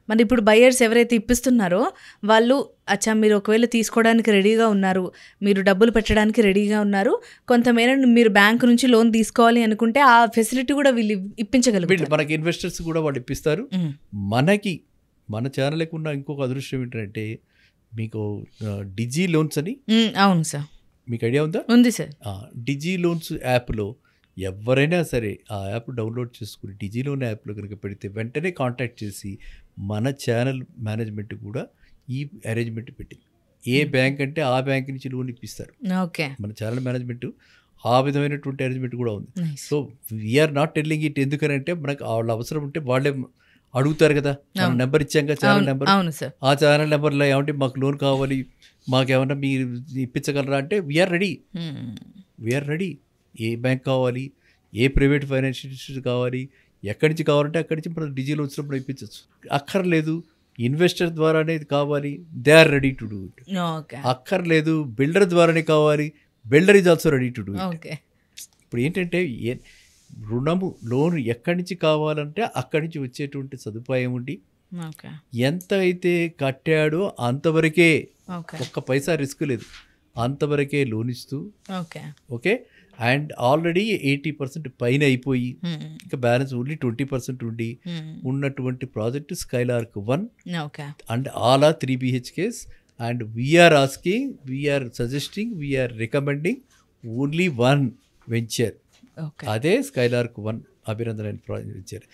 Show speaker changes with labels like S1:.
S1: మరి ఇప్పుడు బయర్స్ ఎవరైతే ఇప్పిస్తున్నారో వాళ్ళు అచ్చా మీరు ఒకవేళ తీసుకోవడానికి రెడీగా ఉన్నారు, మీరు డబ్బులు పెట్టడానికి రెడీగా ఉన్నారు, కొంతమేర మీరు బ్యాంకు నుంచి లోన్ తీసుకోవాలి అనుకుంటే ఆ ఫెసిలిటీ కూడా వీళ్ళు ఇప్పించగలుగుతారు.
S2: మనకి ఇన్వెస్టర్స్ కూడా వాళ్ళు ఇప్పిస్తారు. మనకి మన ఛానల్కి ఉన్న ఇంకొక అదృష్టం ఏంటంటే మీకు డిజీ లోన్స్ అని.
S1: అవును సార్,
S2: మీకు ఐడియా ఉందా?
S1: ఉంది సార్.
S2: డిజీ లోన్స్ యాప్లో ఎవరైనా సరే ఆ యాప్ డౌన్లోడ్ చేసుకుని డిజీ లోన్ యాప్లో కనుక పెడితే వెంటనే కాంటాక్ట్ చేసి మన ఛానల్ మేనేజ్మెంట్ కూడా ఈ అరేంజ్మెంట్ పెట్టింది. ఏ బ్యాంక్ అంటే ఆ బ్యాంక్ నుంచి లోన్ ఇప్పిస్తారు.
S1: ఓకే,
S2: మన ఛానల్ మేనేజ్మెంట్ ఆ విధమైనటువంటి అరేంజ్మెంట్ కూడా ఉంది. So we are not telling it. ఎందుకనంటే మనకు వాళ్ళ అవసరం ఉంటే వాళ్ళే అడుగుతారు కదా, మన నెంబర్ ఇచ్చాం కదా ఛానల్ నెంబర్. ఆ ఛానల్ నెంబర్లో ఏమంటే మాకు లోన్ కావాలి, మాకేమన్నా మీరు ఇప్పించగలరా అంటే వీఆర్ రెడీ. ఏ బ్యాంక్ కావాలి, ఏ ప్రైవేట్ ఫైనాన్షియల్ ఇన్స్టిట్యూట్ కావాలి, ఎక్కడి నుంచి కావాలంటే అక్కడి నుంచి మనం డిజిలో వచ్చినప్పుడు ఇప్పించవచ్చు. అక్కర్లేదు ఇన్వెస్టర్ ద్వారానే కావాలి, they are ready to do it. అక్కర్లేదు బిల్డర్ ద్వారానే కావాలి, builder is also ready to do it. ఇప్పుడు ఏంటంటే రుణము లోన్ ఎక్కడి నుంచి కావాలంటే అక్కడి నుంచి వచ్చేటువంటి సదుపాయం ఉండి ఎంత అయితే కట్టాడో అంతవరకే, ఒక్క పైసా రిస్క్ లేదు, అంతవరకే లోన్ ఇస్తూ ఓకే. అండ్ ఆల్రెడీ 80% పైన అయిపోయి ఇంకా బ్యాలెన్స్ ఓన్లీ 20% ఉండి ఉన్నటువంటి project Skylark 1 and all are 3 BHKs. And we are asking, we are suggesting, we are recommending only 1 venture, అదే స్కైలార్క్ 1 అభినందన వెంచర్.